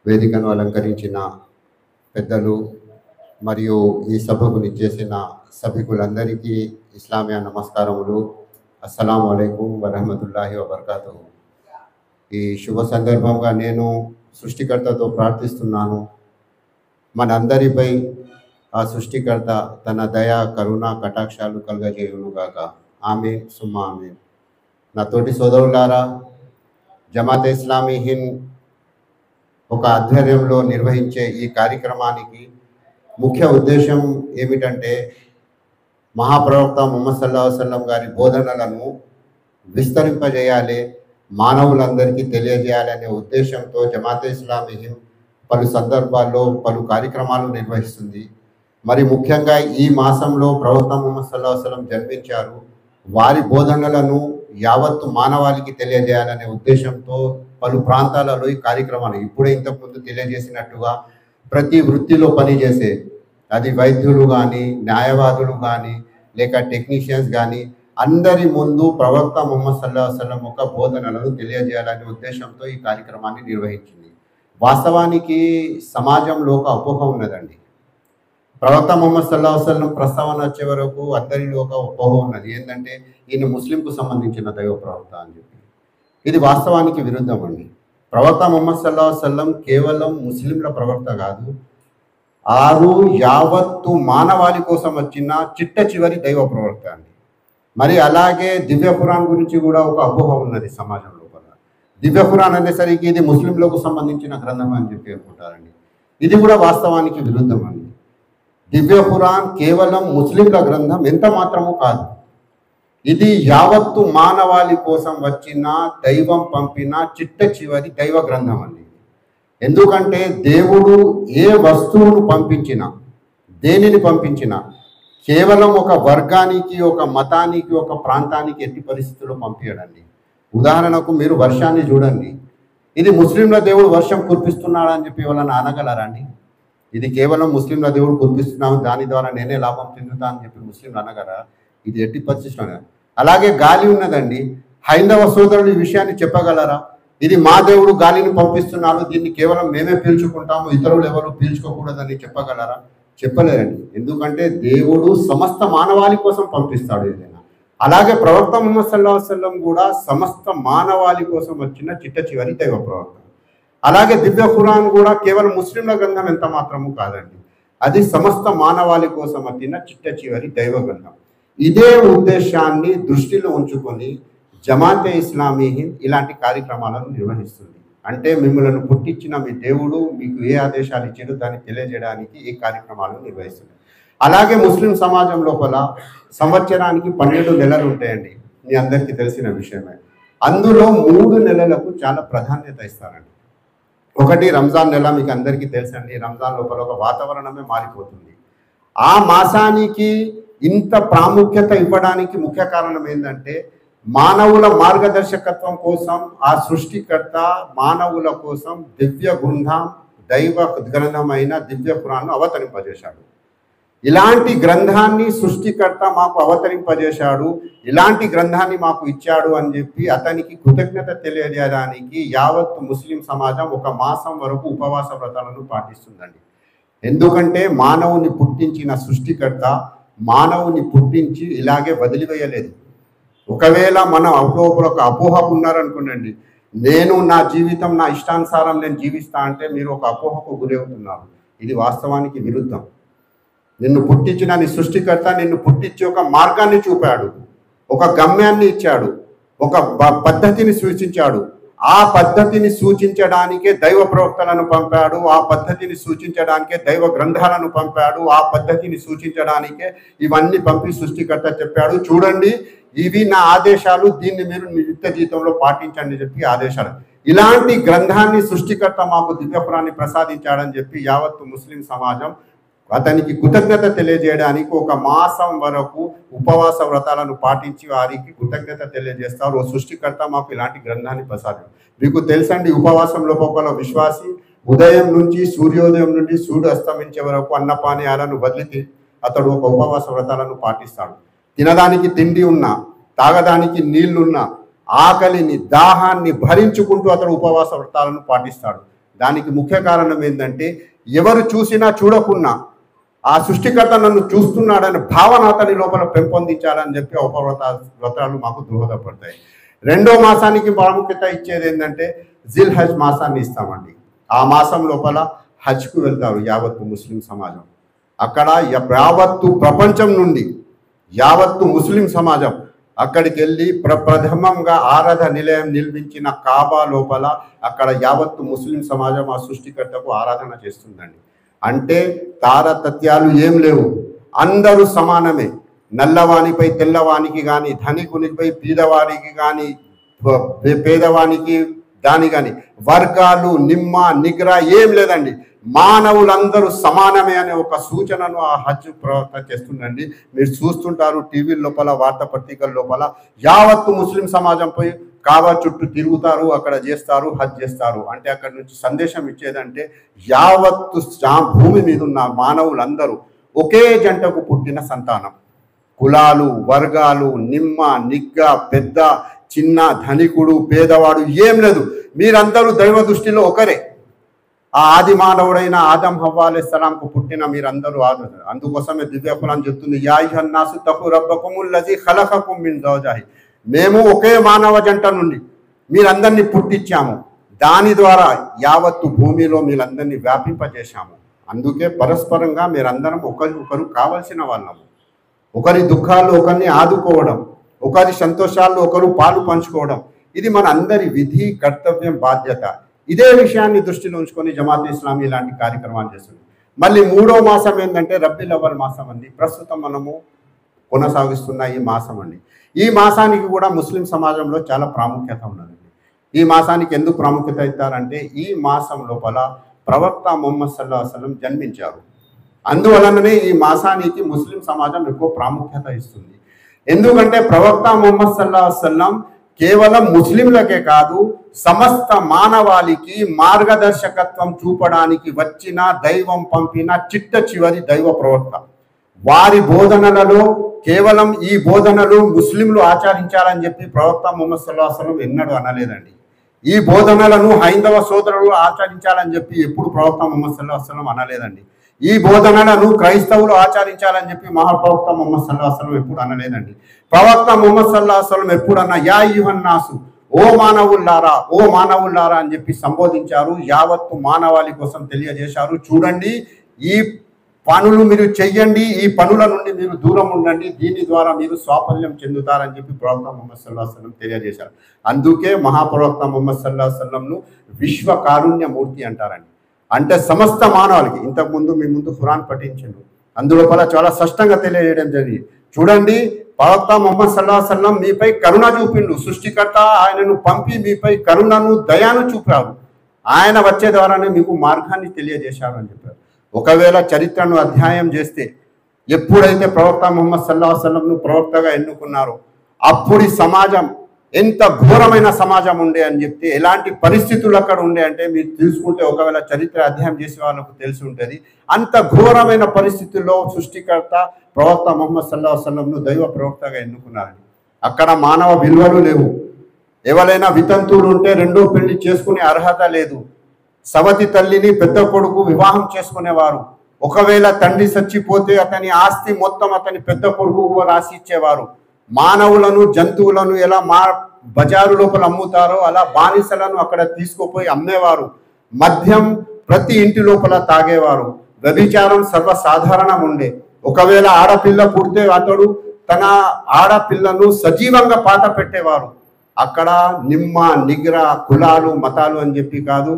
వేదికను అలంకరించిన పెద్దలు మరియు ఈ సభకు నిచ్చేసిన సభికులందరికీ ఇస్లామియా నమస్కారములు. అస్సలాము అలైకుం వరహమతుల్లాహి వబర్కాతుహు. ఈ శుభ సందర్భంగా నేను సృష్టికర్తతో ప్రార్థిస్తున్నాను, మనందరిపై ఆ సృష్టికర్త తన దయ కరుణ కటాక్షాలు కలుగజేయునుగాక. ఆమీన్ సుమ్మా ఆమీన్. నా తోటి సోదరులారా, జమాతే ఇస్లామీ హింద్ ఒక ఆధ్వర్యంలో నిర్వహించే ఈ కార్యక్రమానికి ముఖ్య ఉద్దేశం ఏమిటంటే, మహాప్రవక్త ముహమ్మద్ సల్లల్లాహు అలైహి వసల్లం గారి బోధనలను విస్తరింపజేయాలి, మానవులందరికీ తెలియజేయాలి అనే ఉద్దేశంతో జమాతే ఇస్లామీ హింద్ పలు సందర్భాల్లో పలు కార్యక్రమాలు నిర్వహిస్తుంది. మరి ముఖ్యంగా ఈ మాసంలో ప్రవక్త ముహమ్మద్ సల్లల్లాహు అలైహి వసల్లం జన్మించారు, వారి బోధనలను యావత్తు మానవాళికి తెలియజేయాలనే ఉద్దేశంతో పలు ప్రాంతాలలో ఈ కార్యక్రమాలు ఇప్పుడే ఇంతకుముందు తెలియజేసినట్టుగా ప్రతి వృత్తిలో పనిచేసే, అది వైద్యులు కానీ, న్యాయవాదులు కానీ, లేక టెక్నీషియన్స్ కానీ, అందరి ముందు ప్రవక్త ముహమ్మద్ సల్లల్లాహు అలైహి వసల్లం యొక్క బోధనలను తెలియజేయాలనే ఉద్దేశంతో ఈ కార్యక్రమాన్ని నిర్వహించింది. వాస్తవానికి సమాజంలో ఒక అపోహ ఉన్నదండి. ప్రవక్త ముహమ్మద్ సల్లల్లాహు అలైహి వసల్లం ప్రస్తావన వచ్చే వరకు అందరిలో ఒక అపోహ ఉన్నది. ఏంటంటే ఈయన ముస్లింకు సంబంధించిన దైవ ప్రవక్త అని చెప్పి. ఇది వాస్తవానికి విరుద్ధం అండి. ప్రవక్త ముహమ్మద్ సల్లల్లాహు అలైహి వసల్లం కేవలం ముస్లింల ప్రవక్త కాదు, యావత్తు మానవాళి కోసం వచ్చిన చిట్ట చివరి దైవ ప్రవక్త అండి. మరి అలాగే దివ్య ఖురాన్ గురించి కూడా ఒక అపోహ ఉన్నది సమాజం లోపల. దివ్య ఖురాన్ అనేసరికి ఇది ముస్లింలకు సంబంధించిన గ్రంథం అని చెప్పి అనుకుంటారండి. ఇది కూడా వాస్తవానికి విరుద్ధం అండి. దివ్య ఖురాన్ కేవలం ముస్లింల గ్రంథం ఎంత మాత్రము కాదు. ఇది యావత్తు మానవాళి కోసం వచ్చిన దైవం పంపిన చిట్ట చివరి దైవ గ్రంథం అండి. ఎందుకంటే దేవుడు ఏ వస్తువును పంపించినా, దేనిని పంపించినా కేవలం ఒక వర్గానికి, ఒక మతానికి, ఒక ప్రాంతానికి ఎట్టి పరిస్థితుల్లో పంపించడండి. ఉదాహరణకు మీరు వర్షాన్ని చూడండి, ఇది ముస్లింల దేవుడు వర్షం కురిపిస్తున్నాడు అని చెప్పి వాళ్ళని అనగలరా అండి? ఇది కేవలం ముస్లింల దేవుడు కురిపిస్తున్నాము, దాని ద్వారా నేనే లాభం చెందుతా అని చెప్పి ముస్లింలు అనగలరా? ఇది ఎట్టి పరిస్థితుల్లో. అలాగే గాలి ఉన్నదండి, హైందవ సోదరులు ఈ విషయాన్ని చెప్పగలరా? ఇది మా దేవుడు గాలిని పంపిస్తున్నాడు, దీన్ని కేవలం మేమే పీల్చుకుంటాము, ఇతరులు ఎవరు పీల్చుకోకూడదని చెప్పగలరా? చెప్పలేరండి. ఎందుకంటే దేవుడు సమస్త మానవాళి కోసం పంపిస్తాడు ఏదైనా. అలాగే ప్రవక్త ముహమ్మద్ సల్లల్లాహు అలైహి వసల్లం కూడా సమస్త మానవాళి కోసం వచ్చిన చిట్ట చివరి దైవ ప్రవక్త. అలాగే దివ్య ఖురాన్ కూడా కేవలం ముస్లింల గ్రంథం ఎంత మాత్రము కాదండి, అది సమస్త మానవాళి కోసం వచ్చిన చిట్ట చివరి దైవ గ్రంథం. ఇదే ఉద్దేశాన్ని దృష్టిలో ఉంచుకొని జమాతే ఇస్లామీ హింద్ ఇలాంటి కార్యక్రమాలను నిర్వహిస్తుంది. అంటే మిమ్మల్ని పుట్టించిన మీ దేవుడు మీకు ఏ ఆదేశాలు ఇచ్చాడో దాన్ని తెలియజేయడానికి ఈ కార్యక్రమాలను నిర్వహిస్తుంది. అలాగే ముస్లిం సమాజం లోపల సంవత్సరానికి 12 నెలలు ఉంటాయండి, మీ అందరికీ తెలిసిన విషయమే. అందులో 3 నెలలకు చాలా ప్రాధాన్యత ఇస్తారండి. ఒకటి రంజాన్ నెల, మీకు అందరికీ తెలుసండి. రంజాన్ లోపల ఒక వాతావరణమే మారిపోతుంది. ఆ మాసానికి ఇంత ప్రాముఖ్యత ఇవ్వడానికి ముఖ్య కారణం ఏంటంటే, మానవుల మార్గదర్శకత్వం కోసం ఆ సృష్టికర్త మానవుల కోసం దివ్య గ్రంథం, దైవ గ్రంథమైన దివ్య ఖురాన్ను అవతరింపజేశాడు. ఇలాంటి గ్రంథాన్ని సృష్టికర్త మాకు అవతరింపజేశాడు, ఇలాంటి గ్రంథాన్ని మాకు ఇచ్చాడు అని చెప్పి అతనికి కృతజ్ఞత తెలియజేయడానికి యావత్తు ముస్లిం సమాజం ఒక మాసం వరకు ఉపవాస వ్రతాలను పాటిస్తుందండి. ఎందుకంటే మానవుని పుట్టించిన సృష్టికర్త మానవుని పుట్టించి ఇలాగే వదిలివేయలేదు. ఒకవేళ మనం లోపల ఒక అపోహ ఉన్నారనుకోండి, నేను నా జీవితం నా ఇష్టానుసారం నేను జీవిస్తా అంటే మీరు ఒక అపోహకు గురవుతున్నారు. ఇది వాస్తవానికి విరుద్ధం. నిన్ను పుట్టించిన నీ సృష్టికర్త నిన్ను పుట్టించి ఒక మార్గాన్ని చూపాడు, ఒక గమ్యాన్ని ఇచ్చాడు, ఒక పద్ధతిని సూచించాడు. ఆ పద్ధతిని సూచించడానికే దైవ ప్రవక్తలను పంపాడు, ఆ పద్ధతిని సూచించడానికే దైవ గ్రంథాలను పంపాడు, ఆ పద్ధతిని సూచించడానికే ఇవన్నీ పంపి సృష్టికర్త చెప్పాడు, చూడండి ఇవి నా ఆదేశాలు, దీన్ని మీరు నిత్య జీవితంలో పాటించండి చెప్పి ఆదేశాలు. ఇలాంటి గ్రంథాన్ని సృష్టికర్త మాకు దివ్య ఖురాన్ని ప్రసాదించాడని చెప్పి యావత్తు ముస్లిం సమాజం అతనికి కృతజ్ఞత తెలియజేయడానికి ఒక మాసం వరకు ఉపవాస వ్రతాలను పాటించి వారికి కృతజ్ఞత తెలియజేస్తారు. ఓ సృష్టికర్త మాకు ఇలాంటి గ్రంథాన్ని ప్రసాదించాడు. మీకు తెలుసండి, ఉపవాసం లోపల విశ్వాసి ఉదయం నుంచి సూర్యోదయం నుండి సూర్యుడు అస్తమించే వరకు అన్నపానీయాలను వదిలి అతడు ఒక ఉపవాస వ్రతాలను పాటిస్తాడు. తినడానికి తిండి ఉన్నా, తాగడానికి నీళ్లున్నా, ఆకలిని దాహాన్ని భరించుకుంటూ అతడు ఉపవాస వ్రతాలను పాటిస్తాడు. దానికి ముఖ్య కారణం ఏంటంటే ఎవరు చూసినా చూడకున్నా ఆ సృష్టికర్త నన్ను చూస్తున్నాడనే భావన అతని లోపల పెంపొందించాలని చెప్పి వ్రతాలు మాకు దోహదపడతాయి. రెండో మాసానికి ప్రాముఖ్యత ఇచ్చేది ఏంటంటే జిల్ హజ్ మాసాన్ని ఇస్తామండి. ఆ మాసం లోపల హజ్కు వెళ్తారు యావత్తు ముస్లిం సమాజం. అక్కడ యావత్తు ప్రపంచం నుండి యావత్తు ముస్లిం సమాజం అక్కడికి వెళ్ళి ప్రథమంగా ఆరాధ నిలయం నిర్మించిన కాబా లోపల అక్కడ యావత్తు ముస్లిం సమాజం ఆ సృష్టికర్తకు ఆరాధన చేస్తుందండి. అంటే తారతత్యాలు ఏం లేవు, అందరూ సమానమే. నల్లవానిపై తెల్లవానికి కానీ, ధనికునిపై పేదవానికి కానీ, పేదవానికి దాని కానీ వర్గాలు నిమ్మ నిగ్ర ఏం లేదండి. మానవులందరూ సమానమే అనే ఒక సూచనను ఆ హజ్ ప్రవర్తన చేస్తుందండి. మీరు చూస్తుంటారు టీవీ లోపల, వార్తాపత్రికల లోపల యావత్తు ముస్లిం సమాజంపై కాబా చుట్టూ తిరుగుతారు, అక్కడ చేస్తారు, హజ్ చేస్తారు. అంటే అక్కడ నుంచి సందేశం ఇచ్చేదంటే యావత్తు భూమి మీద ఉన్న మానవులందరూ ఒకే జంటకు పుట్టిన సంతానం. కులాలు వర్గాలు నిమ్మ నిగ్గ పెద్ద చిన్న ధనికుడు పేదవాడు ఏం లేదు, మీరందరూ దైవ దృష్టిలో ఒకరే. ఆ ఆది మానవుడైన ఆదం హవ్వ అలైహిస్సలాంకు పుట్టిన మీరందరూ అందుకోసమే దివ్య ఖురాన్ చెప్తుంది, యా అయ్యుహన్నాసు తఖూ రబ్బకుముల్లజీ ఖలఖకుమ్ మిన్ జౌజాహి. మేము ఒకే మానవ జంట నుండి మీరందరినీ పుట్టించాము, దాని ద్వారా యావత్తు భూమిలో మీరందరినీ వ్యాపింపజేశాము. అందుకే పరస్పరంగా మీరందరం ఒకరు కావలసిన వాళ్ళము. ఒకరి దుఃఖాలు ఒకరిని ఆదుకోవడం, ఒకరి సంతోషాల్లో ఒకరు పాలు పంచుకోవడం, ఇది మన అందరి విధి కర్తవ్యం బాధ్యత. ఇదే విషయాన్ని దృష్టిలో ఉంచుకొని జమాత్ ఇస్లామీ ఇలాంటి కార్యక్రమాలు చేస్తుంది. మళ్ళీ మూడో మాసం ఏంటంటే రబ్బీల్ అవల్ మాసం అండి. ప్రస్తుతం మనము కొనసాగిస్తున్న ఈ మాసం అండి. ఈ మాసానికి కూడా ముస్లిం సమాజంలో చాలా ప్రాముఖ్యత ఉన్నదండి. ఈ మాసానికి ఎందుకు ప్రాముఖ్యత ఇస్తారంటే ఈ మాసం లోపల ప్రవక్త ముహమ్మద్ సల్లల్లాహు అలైహి వసల్లం జన్మించారు. అందువలననే ఈ మాసానికి ముస్లిం సమాజం ఎక్కువ ప్రాముఖ్యత ఇస్తుంది. ఎందుకంటే ప్రవక్త ముహమ్మద్ సల్లల్లాహు అలైహి వసల్లం కేవలం ముస్లింలకే కాదు సమస్త మానవాళికి మార్గదర్శకత్వం చూపడానికి వచ్చిన దైవం పంపిన చిట్ట చివరి దైవ ప్రవక్త. వారి బోధనలలో కేవలం ఈ బోధనలు ముస్లింలు ఆచరించాలని చెప్పి ప్రవక్త ముహమ్మద్ సల్లల్లాహు అలైహి వసల్లం ఎన్నడూ అనలేదండి. ఈ బోధనలను హైందవ సోదరులు ఆచరించాలని చెప్పి ఎప్పుడు ప్రవక్త ముహమ్మద్ సల్లల్లాహు అలైహి వసల్లం అనలేదండి. ఈ బోధనలను క్రైస్తవులు ఆచరించాలని చెప్పి మహాప్రవక్త ముహమ్మద్ సల్లల్లాహు అలైహి వసల్లం ఎప్పుడు అనలేదండి. ప్రవక్త ముహమ్మద్ సల్లల్లాహు అలైహి వసల్లం ఎప్పుడన్నా యా అయ్యుహన్నాసు, ఓ మానవుల్లారా, ఓ మానవుల్లారా అని చెప్పి సంబోధించారు. యావత్తు మానవాళి కోసం తెలియజేశారు. చూడండి, ఈ పనులు మీరు చెయ్యండి, ఈ పనుల నుండి మీరు దూరం ఉండండి, దీని ద్వారా మీరు స్వాఫల్యం చెందుతారని చెప్పి ప్రవక్త ముహమ్మద్ సల్లల్లాహు అలైహి వసల్లం తెలియజేశారు. అందుకే మహాప్రవక్త ముహమ్మద్ సల్లల్లాహు అలైహి వసల్లంను విశ్వ కారుణ్యమూర్తి అంటారండి. అంటే సమస్త మానవాళికి, ఇంతకుముందు మీ ముందు ఖురాన్ పఠించండు, అందులోపల చాలా స్పష్టంగా తెలియజేయడం జరిగింది. చూడండి, ప్రవక్త ముహమ్మద్ సల్లల్లాహు అలైహి వసల్లం మీపై కరుణ చూపిండు. సృష్టికర్త ఆయనను పంపి మీపై కరుణను దయాను చూపారు. ఆయన వచ్చే ద్వారానే మీకు మార్గాన్ని తెలియజేశారు అని చెప్పారు. ఒకవేళ చరిత్రను అధ్యయనం చేస్తే ఎప్పుడైతే ప్రవక్త ముహమ్మద్ సల్లల్లాహు అలైహి వసల్లంను ప్రవక్తగా ఎన్నుకున్నారో అప్పుడు సమాజం ఎంత ఘోరమైన సమాజం ఉండే అని చెప్తే ఎలాంటి పరిస్థితులు అక్కడ ఉండే అంటే మీరు తెలుసుకుంటే, ఒకవేళ చరిత్ర అధ్యయనం చేసే వాళ్ళకు తెలిసి ఉంటుంది. అంత ఘోరమైన పరిస్థితుల్లో సృష్టికర్త ప్రవక్త ముహమ్మద్ సల్లల్లాహు అలైహి వసల్లంను దైవ ప్రవక్తగా ఎన్నుకున్నారని. అక్కడ మానవ విలువలు లేవు. ఎవరైనా వితంతువులు ఉంటే రెండో పెళ్లి చేసుకునే అర్హత లేదు. సవతి తల్లిని పెద్ద కొడుకు వివాహం చేసుకునేవారు. ఒకవేళ తండ్రి చచ్చిపోతే అతని ఆస్తి మొత్తం అతని పెద్ద కొడుకు రాసి ఇచ్చేవారు. మానవులను జంతువులను ఎలా బజారు లోపల అమ్ముతారో అలా బానిసలను అక్కడ తీసుకుపోయి అమ్మేవారు. మద్యం ప్రతి ఇంటి లోపల తాగేవారు. వ్యభిచారం సర్వసాధారణం ఉండే. ఒకవేళ ఆడపిల్ల పుడితే అతడు తన ఆడపిల్లను సజీవంగా పాత పెట్టేవారు. అక్కడ నిమ్మ నిగ్ర కులాలు మతాలు అని చెప్పి కాదు,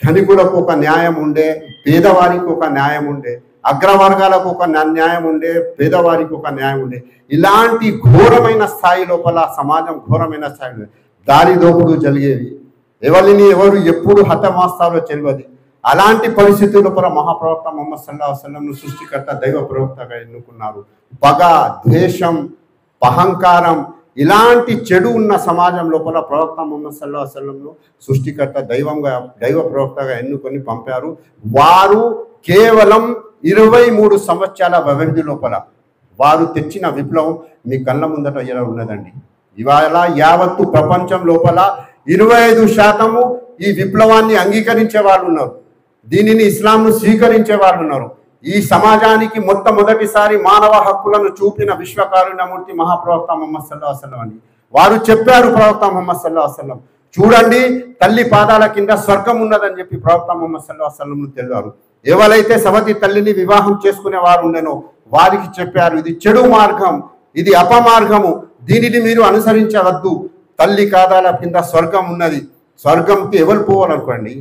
ధనికులకు ఒక న్యాయం ఉండే, పేదవారికి ఒక న్యాయం ఉండే, అగ్రవర్గాలకు ఒక న్యాయం ఉండే, పేదవారికి ఒక న్యాయం ఉండే. ఇలాంటి ఘోరమైన స్థాయి లోపల సమాజం ఘోరమైన స్థాయిలో దారి దోపుడు జరిగేవి. ఎవరు ఎప్పుడు హతమాస్తారో తెలియదు. అలాంటి పరిస్థితుల లోపల మహాప్రవక్త ముహమ్మద్ సల్లల్లాహు అలైహి వసల్లంను సృష్టికర్త దైవ ప్రవక్తగా ఎన్నుకున్నారు. పగ, ద్వేషం, అహంకారం ఇలాంటి చెడు ఉన్న సమాజం లోపల ప్రవక్త ముహమ్మద్ సల్లల్లాహు అలైహి వసల్లంను సృష్టికర్త దైవ ప్రవక్తగా ఎన్నుకొని పంపారు. వారు కేవలం 23 సంవత్సరాల వ్యవధి లోపల వారు తెచ్చిన విప్లవం మీ కళ్ళ ముందట ఇలా ఉన్నదండి. ఇవాళ యావత్తు ప్రపంచం లోపల 25% ఈ విప్లవాన్ని అంగీకరించే వాళ్ళు ఉన్నారు, దీనిని ఇస్లాంను స్వీకరించే వాళ్ళు ఉన్నారు. ఈ సమాజానికి మొట్టమొదటిసారి మానవ హక్కులను చూపిన విశ్వకారుణ్యమూర్తి మహాప్రవక్త ముహమ్మద్ సల్లల్లాహు అలైహి వసల్లం అని వారు చెప్పారు. ప్రవక్త ముహమ్మద్ సల్లల్లాహు అలైహి వసల్లం చూడండి, తల్లి పాదాల కింద స్వర్గం ఉన్నదని చెప్పి ప్రవక్త ముహమ్మద్ సల్లల్లాహు అలైహి వసల్లం తెలిపారు. ఎవరైతే సవతి తల్లిని వివాహం చేసుకునే వారు ఉండేనో వారికి చెప్పారు, ఇది చెడు మార్గం, ఇది అపమార్గము, దీనిని మీరు అనుసరించవద్దు. తల్లి పాదాల కింద స్వర్గం ఉన్నది. స్వర్గంకి ఎవరు పోవాలనుకోండి,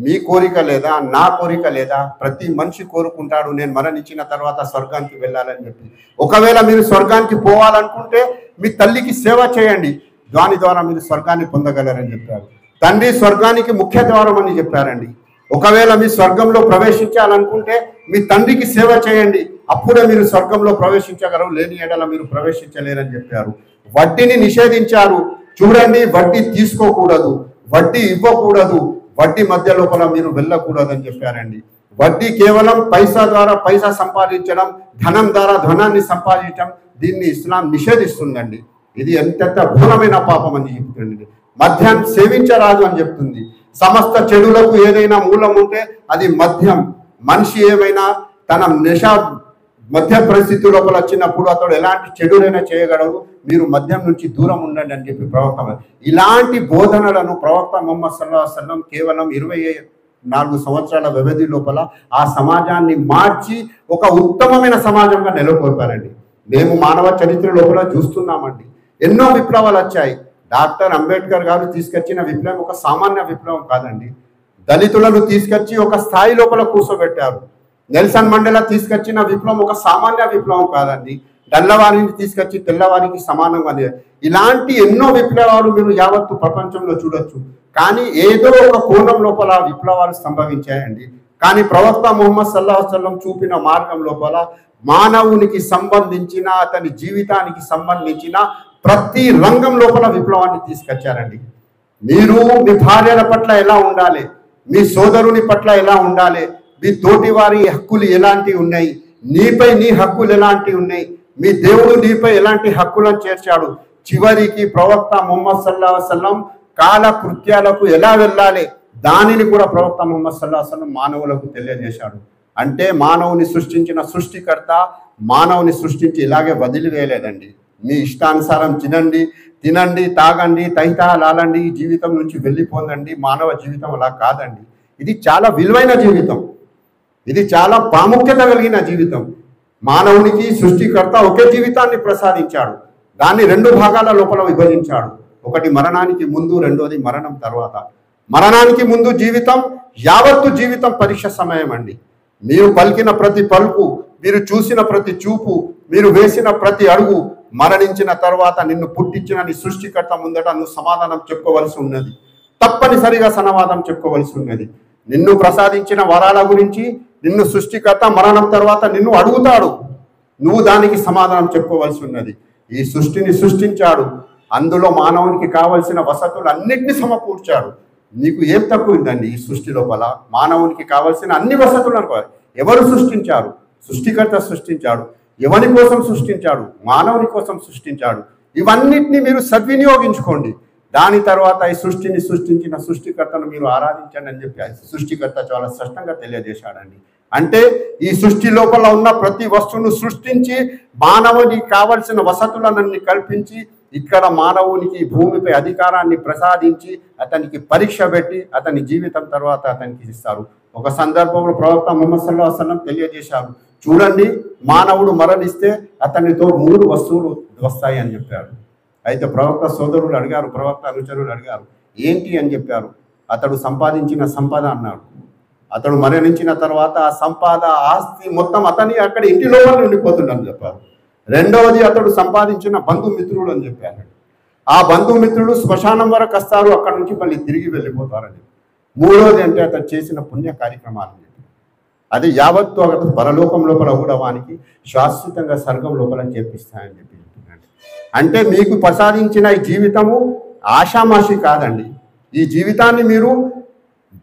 మీ కోరిక లేదా, నా కోరిక లేదా, ప్రతి మనిషి కోరుకుంటాడు నేను మరణించిన తర్వాత స్వర్గానికి వెళ్ళాలని చెప్పి. ఒకవేళ మీరు స్వర్గానికి పోవాలనుకుంటే మీ తల్లికి సేవ చేయండి, దాని ద్వారా మీరు స్వర్గాన్ని పొందగలరని చెప్పారు. తండ్రి స్వర్గానికి ముఖ్య ద్వారం అని చెప్పారండి. ఒకవేళ మీ స్వర్గంలో ప్రవేశించాలనుకుంటే మీ తండ్రికి సేవ చేయండి, అప్పుడే మీరు స్వర్గంలో ప్రవేశించగలరు, లేని ఎడల మీరు ప్రవేశించలేరని చెప్పారు. వడ్డీని నిషేధించారు. చూడండి, వడ్డీ తీసుకోకూడదు, వడ్డీ ఇవ్వకూడదు, వడ్డీ మధ్య లోపల మీరు వెళ్ళకూడదని చెప్పారండి. వడ్డీ కేవలం పైసా ద్వారా పైసా సంపాదించడం, ధనం ద్వారా ధనాన్ని సంపాదించడం, దీన్ని ఇస్లాం నిషేధిస్తుందండి. ఇది ఎంత ఘోరమైన పాపం అని చెప్తుంది. మద్యం సేవించరాదు అని చెప్తుంది. సమస్త చెడులకు ఏదైనా మూలం ఉంటే అది మద్యం. మనిషి ఏమైనా తన మధ్య పరిస్థితి లోపల వచ్చినప్పుడు అతడు ఎలాంటి చెడునైనా చేయగలరు, మీరు మద్యం నుంచి దూరం ఉండండి అని చెప్పి ప్రవక్త. ఇలాంటి బోధనలను ప్రవక్త ముహమ్మద్ సల్లల్లాహు అలైహి వసల్లం కేవలం 24 సంవత్సరాల వ్యవధి లోపల ఆ సమాజాన్ని మార్చి ఒక ఉత్తమమైన సమాజంగా నెలకొల్పారండి. మేము మానవ చరిత్ర లోపల చూస్తున్నామండి, ఎన్నో విప్లవాలు వచ్చాయి. డాక్టర్ అంబేద్కర్ గారు తీసుకొచ్చిన విప్లవం ఒక సామాన్య విప్లవం కాదండి. దళితులను తీసుకొచ్చి ఒక స్థాయి లోపల కూర్చోబెట్టారు. నెల్సన్ మండేలా తీసుకొచ్చిన విప్లవం ఒక సామాన్య విప్లవం కాదండి. నల్లవారిని తీసుకొచ్చి తెల్లవారికి సమానంగా. ఇలాంటి ఎన్నో విప్లవాలు మీరు యావత్తు ప్రపంచంలో చూడొచ్చు. కానీ ఏదో ఒక కోణం లోపల విప్లవాలు సంభవించాయండి. కానీ ప్రవక్త ముహమ్మద్ సల్లల్లాహు అలైహి వసల్లం చూపిన మార్గం లోపల మానవునికి సంబంధించిన, అతని జీవితానికి సంబంధించిన ప్రతి రంగం లోపల విప్లవాన్ని తీసుకొచ్చారండి. మీరు మీ భార్యల పట్ల ఎలా ఉండాలి, మీ సోదరుని పట్ల ఎలా ఉండాలి, మీ తోటి వారి హక్కులు ఎలాంటివి ఉన్నాయి, నీపై నీ హక్కులు ఎలాంటివి ఉన్నాయి, మీ దేవుడు నీపై ఎలాంటి హక్కులను చేర్చాడు. చివరికి ప్రవక్త ముహమ్మద్ సల్లల్లాహు అలైహి వసల్లం కాల కృత్యాలకు ఎలా వెళ్ళాలి దానిని కూడా ప్రవక్త ముహమ్మద్ సల్లల్లాహు అలైహి వసల్లం మానవులకు తెలియజేశాడు. అంటే మానవుని సృష్టించిన సృష్టికర్త మానవుని సృష్టించి ఇలాగే వదిలివేయలేదండి. మీ ఇష్టానుసారం తినండి, తాగండి, తహితాలాలండి, ఈ జీవితం నుంచి వెళ్ళిపోందండి. మానవ జీవితం అలా కాదండి. ఇది చాలా విలువైన జీవితం, ఇది చాలా ప్రాముఖ్యత కలిగిన జీవితం. మానవునికి సృష్టికర్త ఒకే జీవితాన్ని ప్రసాదించాడు, దాన్ని 2 భాగాల లోపల విభజించాడు. ఒకటి మరణానికి ముందు, రెండోది మరణం తర్వాత. మరణానికి ముందు జీవితం, యావత్తు జీవితం పరీక్ష సమయం అండి. మీరు పలికిన ప్రతి పలుకు, మీరు చూసిన ప్రతి చూపు, మీరు వేసిన ప్రతి అడుగు, మరణించిన తర్వాత నిన్ను పుట్టించిన నీ సృష్టికర్త ముందట నువ్వు సమాధానం చెప్పుకోవలసి ఉన్నది. తప్పనిసరిగా సమాధానం చెప్పుకోవలసి ఉన్నది. నిన్ను ప్రసాదించిన వరాల గురించి నిన్ను సృష్టికర్త మరణం తర్వాత నిన్ను అడుగుతాడు, నువ్వు దానికి సమాధానం చెప్పుకోవలసి ఉన్నది. ఈ సృష్టిని సృష్టించాడు, అందులో మానవునికి కావలసిన వసతులు అన్నిటినీ సమకూర్చాడు. నీకు ఏం తక్కువ ఉందండి ఈ సృష్టి లోపల? మానవునికి కావలసిన అన్ని వసతులు అనుకోవాలి. ఎవరు సృష్టించారు? సృష్టికర్త సృష్టించాడు. ఎవరి కోసం సృష్టించాడు? మానవుని కోసం సృష్టించాడు. ఇవన్నిటిని మీరు సద్వినియోగించుకోండి. దాని తర్వాత ఈ సృష్టిని సృష్టించిన సృష్టికర్తను మీరు ఆరాధించండి అని చెప్పి సృష్టికర్త చాలా స్పష్టంగా తెలియజేశాడండి. అంటే ఈ సృష్టి లోపల ఉన్న ప్రతి వస్తువును సృష్టించి మానవునికి కావలసిన వసతులన్నీ కల్పించి ఇక్కడ మానవునికి భూమిపై అధికారాన్ని ప్రసాదించి అతనికి పరీక్ష పెట్టి అతని జీవితం తర్వాత అతనికి ఇస్తారు. ఒక సందర్భంలో ప్రవక్త ముహమ్మద్ సల్లల్లాహు అలైహి వసల్లం తెలియజేశారు, చూడండి మానవుడు మరణిస్తే అతనితో 3 వస్తువులు వస్తాయి అని చెప్పారు. అయితే ప్రవక్త సోదరులు అడిగారు, ప్రవక్త అనుచరులు అడిగారు, ఏంటి అని చెప్పారు. అతడు సంపాదించిన సంపద అన్నాడు. అతడు మరణించిన తర్వాత ఆ సంపద ఆస్తి మొత్తం అతని అక్కడ ఇంటి లోపల ఉండిపోతుండని చెప్పారు. రెండవది అతడు సంపాదించిన బంధుమిత్రులు అని చెప్పారు. ఆ బంధుమిత్రులు శ్మశానం వరకు వస్తారు, అక్కడ నుంచి మళ్ళీ తిరిగి వెళ్ళిపోతారని. మూడవది అంటే అతడు చేసిన పుణ్య కార్యక్రమాలని చెప్పి అది యావత్తు అతడు పరలోకం లోపల కూడా వానికి శాశ్వతంగా స్వర్గం లోపల చేపిస్తాయని చెప్పి చెప్తున్నాడు. అంటే మీకు ప్రసాదించిన ఈ జీవితము ఆషామాషి కాదండి. ఈ జీవితాన్ని మీరు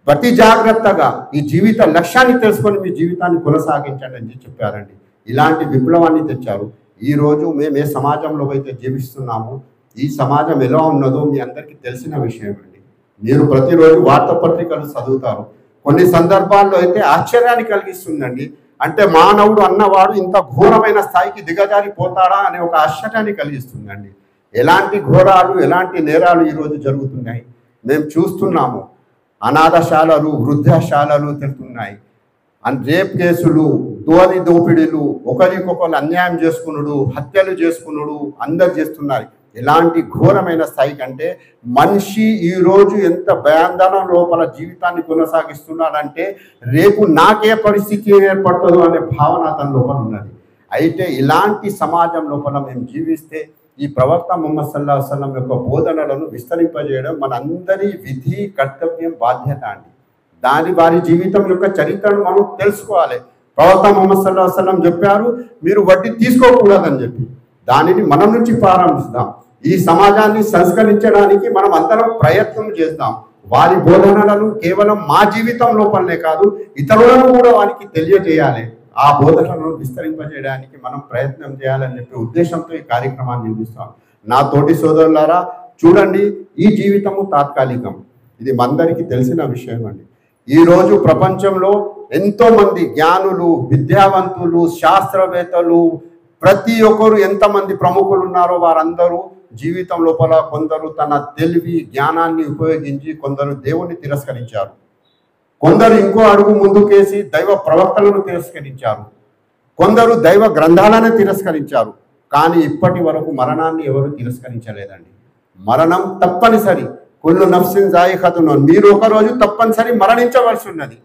ప్రతి జాగ్రత్తగా ఈ జీవిత లక్ష్యాన్ని తెలుసుకొని మీ జీవితాన్ని కొనసాగించండి అని చెప్పారండి. ఇలాంటి విప్లవాన్ని తెచ్చారు. ఈరోజు మేము ఏ సమాజంలో అయితే జీవిస్తున్నామో ఈ సమాజం ఎలా ఉన్నదో మీ అందరికీ తెలిసిన విషయం అండి. మీరు ప్రతిరోజు వార్తాపత్రికలు చదువుతారు. కొన్ని సందర్భాల్లో అయితే ఆశ్చర్యాన్ని కలిగిస్తుందండి. అంటే మానవుడు అన్నవాడు ఇంత ఘోరమైన స్థాయికి దిగజారిపోతాడా అనే ఒక ఆశ్చర్యాన్ని కలిగిస్తుందండి. ఎలాంటి ఘోరాలు, ఎలాంటి నేరాలు ఈరోజు జరుగుతున్నాయి మేము చూస్తున్నాము. అనాథశాలలు, వృద్ధాశాలలు తిరుగుతున్నాయి. రేప్ కేసులు, దోని దోపిడీలు, ఒకరికొకరు అన్యాయం చేసుకున్నాడు, హత్యలు చేసుకున్నాడు, అందరు చేస్తున్నారు. ఎలాంటి ఘోరమైన స్థాయి కంటే మనిషి ఈరోజు ఎంత భయాందోళన లోపల జీవితాన్ని కొనసాగిస్తున్నాడంటే రేపు నాకే పరిస్థితి ఏర్పడుతుందో అనే భావన అతని లోపల ఉన్నది. అయితే ఇలాంటి సమాజం లోపల మేము జీవిస్తే ఈ ప్రవక్త ముహమ్మద్ సల్లల్లాహు అలైహి వసల్లం యొక్క బోధనలను విస్తరింపజేయడం మనందరి విధి, కర్తవ్యం, బాధ్యత అండి. వారి జీవితం యొక్క చరిత్రను మనం తెలుసుకోవాలి. ప్రవక్త ముహమ్మద్ సల్లల్లాహు అలైహి వసల్లం చెప్పారు, మీరు వడ్డీ తీసుకోకూడదని చెప్పి. దానిని మనం నుంచి ప్రారంభిస్తాం. ఈ సమాజాన్ని సంస్కరించడానికి మనం అందరం ప్రయత్నం చేస్తాం. వారి బోధనలను కేవలం మా జీవితం లోపలనే కాదు, ఇతరులను కూడా వారికి తెలియజేయాలి. ఆ బోధనలను విస్తరింపజేయడానికి మనం ప్రయత్నం చేయాలని చెప్పి ఉద్దేశంతో ఈ కార్యక్రమాన్ని నిర్మిస్తాం. నా తోటి సోదరులారా, చూడండి, ఈ జీవితము తాత్కాలికం. ఇది మనందరికీ తెలిసిన విషయం అండి. ఈరోజు ప్రపంచంలో ఎంతో మంది జ్ఞానులు, విద్యావంతులు, శాస్త్రవేత్తలు, ప్రతి ఒక్కరు ఎంతమంది ప్రముఖులు ఉన్నారో వారందరూ జీవితం లోపల కొందరు తన తెలివి, జ్ఞానాన్ని ఉపయోగించి కొందరు దేవుణ్ణి తిరస్కరించారు. కొందరు ఇంకో అడుగు ముందుకేసి దైవ ప్రవక్తలను తిరస్కరించారు. కొందరు దైవ గ్రంథాలను తిరస్కరించారు. కానీ ఇప్పటి వరకు మరణాన్ని ఎవరు తిరస్కరించలేదండి. మరణం తప్పనిసరి. కుల్లు నఫ్సిన్ జాయిఖతున్. మీరు ఒకరోజు తప్పనిసరి మరణించవలసి ఉన్నది.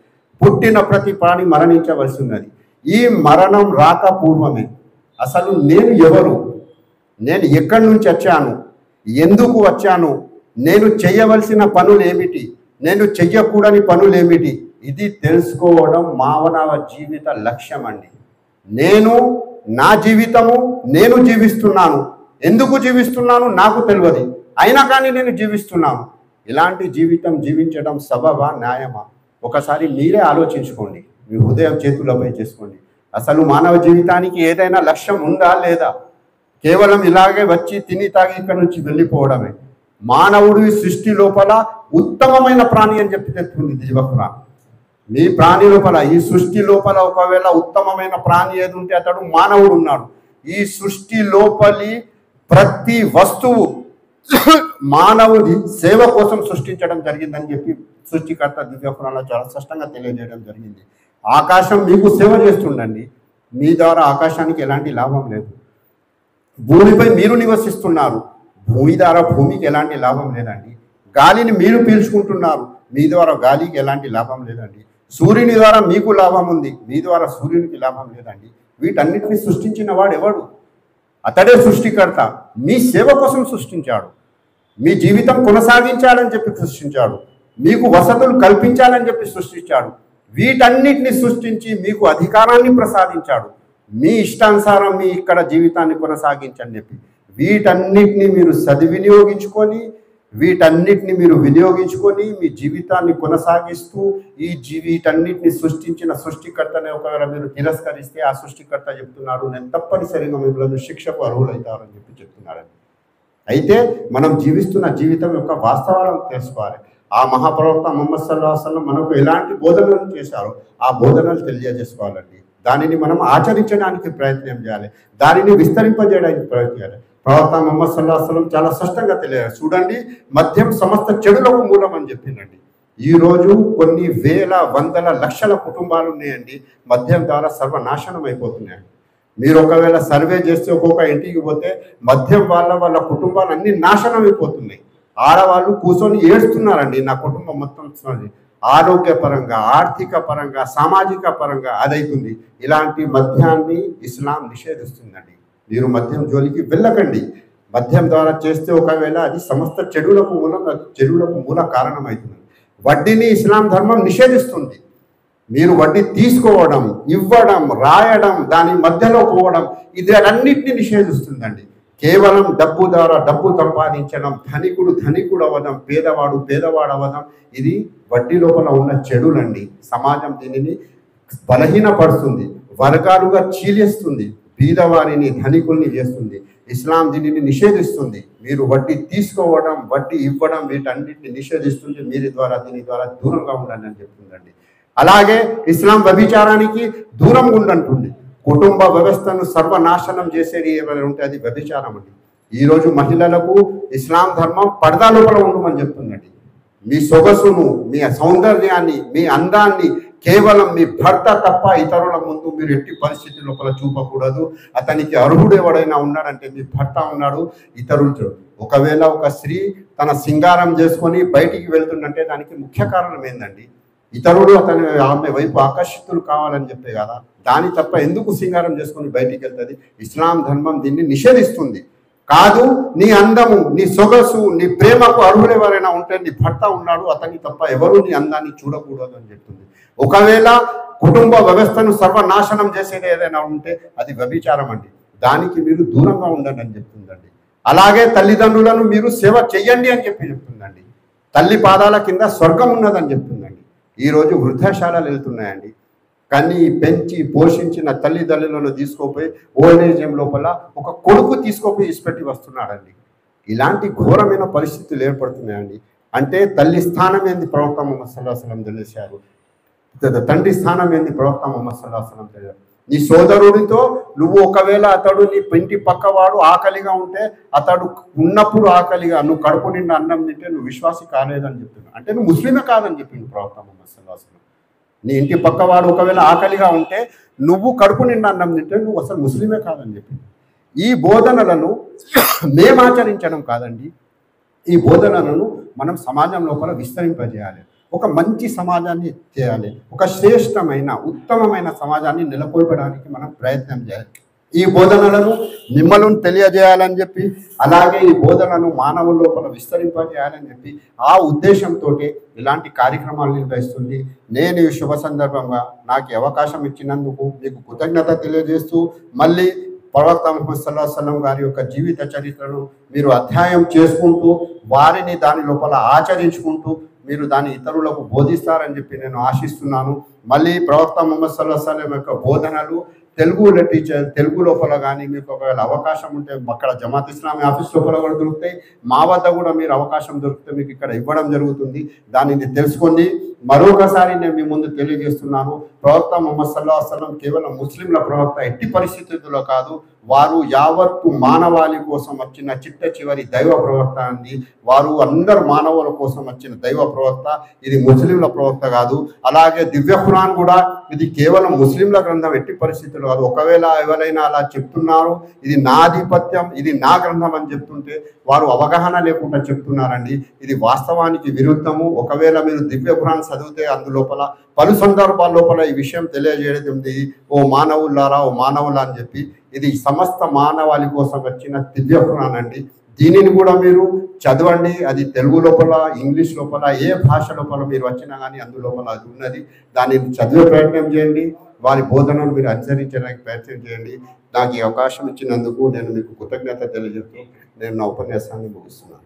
పుట్టిన ప్రతి ప్రాణి మరణించవలసి ఉన్నది. ఈ మరణం రాక పూర్వమే అసలు నేను ఎవరు, నేను ఎక్కడి నుంచి వచ్చాను, ఎందుకు వచ్చాను, నేను చేయవలసిన పనులు ఏమిటి, నేను చెయ్యకూడని పనులు ఏమిటి, ఇది తెలుసుకోవడం మానవ జీవిత లక్ష్యం అండి. నా జీవితము నేను జీవిస్తున్నాను. ఎందుకు జీవిస్తున్నాను నాకు తెలియదు, అయినా కానీ నేను జీవిస్తున్నాను. ఇలాంటి జీవితం జీవించడం సబబా, న్యాయమా? ఒకసారి మీరే ఆలోచించుకోండి. మీ హృదయం చేతులపై చేసుకోండి. అసలు మానవ జీవితానికి ఏదైనా లక్ష్యం ఉందా లేదా? కేవలం ఇలాగే వచ్చి తిని తాగి ఇక్కడ నుంచి వెళ్ళిపోవడమే. మానవుడు ఈ సృష్టి లోపల ఉత్తమమైన ప్రాణి అని చెప్పి చెప్తుంది దివ్యఖురాన్. మీ ప్రాణి లోపల, ఈ సృష్టి లోపల ఒకవేళ ఉత్తమమైన ప్రాణి ఏది ఉంటే అతడు మానవుడు ఉన్నాడు. ఈ సృష్టి లోపలి ప్రతి వస్తువు మానవుడి సేవ కోసం సృష్టించడం జరిగిందని చెప్పి సృష్టికర్త దివ్యఖురాన్లో చాలా స్పష్టంగా తెలియజేయడం జరిగింది. ఆకాశం మీకు సేవ చేస్తుండండి. మీ ద్వారా ఆకాశానికి ఎలాంటి లాభం లేదు. భూమిపై మీరు నివసిస్తున్నారు. భూమి ద్వారా భూమికి ఎలాంటి లాభం లేదండి. గాలిని మీరు పీల్చుకుంటున్నారు. మీ ద్వారా గాలికి ఎలాంటి లాభం లేదండి. సూర్యుని ద్వారా మీకు లాభం ఉంది. మీ ద్వారా సూర్యునికి లాభం లేదండి. వీటన్నిటిని సృష్టించిన వాడు ఎవడు? అతడే సృష్టికర్త. మీ సేవ కోసం సృష్టించాడు. మీ జీవితం కొనసాగించాలని చెప్పి సృష్టించాడు. మీకు వసతులు కల్పించాలని చెప్పి సృష్టించాడు. వీటన్నిటిని సృష్టించి మీకు అధికారాన్ని ప్రసాదించాడు. మీ ఇష్టానుసారం మీ ఇక్కడ జీవితాన్ని కొనసాగించని చెప్పి వీటన్నిటిని మీరు సద్వినియోగించుకొని మీ జీవితాన్ని కొనసాగిస్తూ వీటన్నిటిని సృష్టించిన సృష్టికర్తనే ఒకవేళ మీరు తిరస్కరిస్తే ఆ సృష్టికర్త చెప్తున్నాడు, నేను తప్పనిసరిగా మిమ్మల్ని శిక్షకు అర్హులవుతారని చెప్పి చెప్తున్నారండి. అయితే మనం జీవిస్తున్న జీవితం యొక్క వాస్తవాలను తెలుసుకోవాలి. ఆ మహాప్రవక్త ముహమ్మద్ సల్లల్లాహు అలైహి వసల్లం మనకు ఎలాంటి బోధనలు చేశారో ఆ బోధనలు తెలియజేసుకోవాలండి. దానిని మనం ఆచరించడానికి ప్రయత్నం చేయాలి. దానిని విస్తరింపజేయడానికి ప్రయత్నం చేయాలి. ప్రవక్త ముహమ్మద్ సల్లల్లాహు అలైహి వసల్లం చాలా స్పష్టంగా తెలియాలి. చూడండి, మద్యం సమస్త చెడులకు మూలం అని చెప్పిందండి. ఈరోజు కొన్ని వేల, వందల, లక్షల కుటుంబాలు ఉన్నాయండి మద్యం ద్వారా సర్వనాశనం అయిపోతున్నాయండి. మీరు ఒకవేళ సర్వే చేస్తే ఒక్కొక్క ఇంటికి పోతే మద్యం వాళ్ళ కుటుంబాలు అన్ని నాశనం అయిపోతున్నాయి. ఆడవాళ్ళు కూర్చొని ఏడుస్తున్నారండి, నా కుటుంబం మొత్తం ఆరోగ్యపరంగా, ఆర్థిక పరంగా, సామాజిక పరంగా అదైతుంది. ఇలాంటి మద్యాన్ని ఇస్లాం నిషేధిస్తుందండి. మీరు మద్యం జోలికి వెళ్ళకండి. మద్యం ద్వారా చేస్తే ఒకవేళ అది సమస్త చెడులకు మూల కారణమవుతుంది. వడ్డీని ఇస్లాం ధర్మం నిషేధిస్తుంది. మీరు వడ్డీ తీసుకోవడం, ఇవ్వడం, రాయడం, దాని మధ్యలో పోవడం, ఇది అన్నిటిని నిషేధిస్తుందండి. కేవలం డబ్బు ద్వారా డబ్బు సంపాదించడం, ధనికుడు అవ్వడం, పేదవాడు అవ్వడం, ఇది వడ్డీ లోపల ఉన్న చెడులండి. సమాజం దీనిని బలహీనపరుస్తుంది, వర్గాలుగా చీలేస్తుంది, బీదవారిని ధనికుల్ని చేస్తుంది. ఇస్లాం దీనిని నిషేధిస్తుంది. మీరు వడ్డీ తీసుకోవడం, వడ్డీ ఇవ్వడం వీటన్నిటిని నిషేధిస్తుంది. దీని ద్వారా దూరంగా ఉండండి అని చెప్తుందండి. అలాగే ఇస్లాం వ్యభిచారానికి దూరంగా ఉండంటుంది. కుటుంబ వ్యవస్థను సర్వనాశనం చేసేది ఏమైనా ఉంటే అది వ్యభిచారం అండి. ఈరోజు మహిళలకు ఇస్లాం ధర్మం పర్దా లోపల ఉండమని చెప్తుందండి. మీ సొగసును, మీ సౌందర్యాన్ని, మీ అందాన్ని కేవలం మీ భర్త తప్ప ఇతరుల ముందు మీరు ఎట్టి పరిస్థితి లోపల చూపకూడదు. అతనికి అర్హుడు ఎవడైనా ఉన్నాడంటే మీ భర్త ఉన్నాడు, ఇతరులు. ఒకవేళ ఒక స్త్రీ తన సింగారం చేసుకొని బయటికి వెళ్తుందంటే దానికి ముఖ్య కారణం ఏందండి? ఇతరులు ఆమె వైపు ఆకర్షితులు కావాలని చెప్పే కదా. దాని తప్ప ఎందుకు సింగారం చేసుకొని బయటికి వెళ్తుంది? ఇస్లాం ధర్మం దీన్ని నిషేధిస్తుంది. కాదు, నీ అందము, నీ సొగసు, నీ ప్రేమకు అర్హులు ఎవరైనా ఉంటే నీ భర్త ఉన్నాడు, అతన్ని తప్ప ఎవరు నీ అందాన్ని చూడకూడదు అని చెప్తుంది. ఒకవేళ కుటుంబ వ్యవస్థను సర్వనాశనం చేసేది ఏదైనా ఉంటే అది వ్యభిచారం అండి. దానికి మీరు దూరంగా ఉండండి అని చెప్తుందండి. అలాగే తల్లిదండ్రులను మీరు సేవ చెయ్యండి అని చెప్తుందండి. తల్లి పాదాల కింద స్వర్గం ఉన్నదని చెప్తుందండి. ఈరోజు వృద్ధాశాలలు వెళ్తున్నాయండి. కానీ పెంచి పోషించిన తల్లిదండ్రులను తీసుకోపోయి ఓల్డ్ ఏజ్ లోపల ఒక కొడుకు తీసుకోపోయి ఇసిపెట్టి వస్తున్నాడండి. ఇలాంటి ఘోరమైన పరిస్థితులు ఏర్పడుతున్నాయండి. అంటే తల్లి స్థానం ఏంది ప్రవక్త ముహమ్మద్ సల్లల్లాహు అలైహి వసల్లం తెలిసారు. తండ్రి స్థానం ఏంది ప్రవక్త ముహమ్మద్ సల్లల్లాహు అలైహి వసల్లం తెలిసారు. నీ సోదరుడితో నువ్వు ఒకవేళ అతడు నీ ఇంటి పక్కవాడు ఆకలిగా ఉంటే అతడు ఉన్నప్పుడు ఆకలిగా నువ్వు కడుపు నిండా అన్నం తింటే నువ్వు విశ్వాసి కాలేదని చెప్తున్నావు. అంటే నువ్వు ముస్లిమే కాదని చెప్పింది ప్రవక్త ముహమ్మద్ సల్లల్లాహు అలైహి వసల్లం. నీ ఇంటి పక్కవాడు ఒకవేళ ఆకలిగా ఉంటే నువ్వు కడుపు నిండా అన్నం తింటే నువ్వు అసలు ముస్లిమే కాదని చెప్పింది. ఈ బోధనలను మేము ఆచరించడం కాదండి. ఈ బోధనలను మనం సమాజం లోపల విస్తరింపజేయాలి. ఒక మంచి సమాజాన్ని చేయాలి. ఒక శ్రేష్టమైన ఉత్తమమైన సమాజాన్ని నెలకొల్పడానికి మనం ప్రయత్నం చేయాలి. ఈ బోధనలను మిమ్మల్ని తెలియజేయాలని చెప్పి, అలాగే ఈ బోధనను మానవుల లోపల విస్తరింపజేయాలని చెప్పి ఆ ఉద్దేశంతో ఇలాంటి కార్యక్రమాలు నిర్వహిస్తుంది. నేను ఈ శుభ సందర్భంగా నాకు అవకాశం ఇచ్చినందుకు మీకు కృతజ్ఞత తెలియజేస్తూ, మళ్ళీ ప్రవక్త ముహమ్మద్ సల్లల్లాహు అలైహి వసల్లం గారి యొక్క జీవిత చరిత్రను మీరు అధ్యయనం చేసుకుంటూ వారిని దాని లోపల ఆచరించుకుంటూ మీరు దాన్ని ఇతరులకు బోధిస్తారని చెప్పి నేను ఆశిస్తున్నాను. మళ్ళీ ప్రవక్త ముహమ్మద్ సల్లల్లాహు అలైహి వసల్లం యొక్క బోధనలు తెలుగు లోపల కానీ మీకు ఒకవేళ అవకాశం ఉంటే అక్కడ జమాత్ ఇస్లామీ ఆఫీస్ లోపల కూడా దొరుకుతాయి. మా వద్ద కూడా మీరు అవకాశం దొరికితే మీకు ఇక్కడ ఇవ్వడం జరుగుతుంది. దానిని తెలుసుకోండి. మరొకసారి నేను మీ ముందు తెలియజేస్తున్నాను, ప్రవక్త ముహమ్మద్ సల్లల్లాహు అలైహి వసల్లం కేవలం ముస్లింల ప్రవక్త ఎట్టి పరిస్థితుల్లో కాదు. వారు యావత్తు మానవాళి కోసం వచ్చిన చిట్ట చివరి దైవ ప్రవక్త అంది. వారు అందరు మానవుల కోసం వచ్చిన దైవ ప్రవక్త. ఇది ముస్లింల ప్రవక్త కాదు. అలాగే దివ్య ఖురాన్ కూడా ఇది కేవలం ముస్లింల గ్రంథం ఎట్టి పరిస్థితులు కాదు. ఒకవేళ ఎవరైనా అలా చెప్తున్నారు, ఇది నా ఆధిపత్యం, ఇది నా గ్రంథం అని చెప్తుంటే వారు అవగాహన లేకుండా చెప్తున్నారండి. ఇది వాస్తవానికి విరుద్ధము. ఒకవేళ మీరు దివ్య ఖురాన్ చదివితే అందులోపల పలు సందర్భాల లోపల ఈ విషయం తెలియజేయడం, ఓ మానవులారా, ఓ మానవులా అని చెప్పి ఇది సమస్త మానవాళి కోసం వచ్చిన దివ్య ఖురాన్ అండి. దీనిని కూడా మీరు చదవండి. అది తెలుగు లోపల, ఇంగ్లీష్ లోపల, ఏ భాష లోపల మీరు వచ్చినా కానీ అందులోపల అది ఉన్నది. దానిని చదివే ప్రయత్నం చేయండి. వారి బోధనను మీరు అనుసరించడానికి ప్రయత్నం చేయండి. నాకు ఈ అవకాశం ఇచ్చినందుకు నేను మీకు కృతజ్ఞత తెలియజేస్తూ నేను నా ఉపన్యాసాన్ని ముగిస్తున్నాను.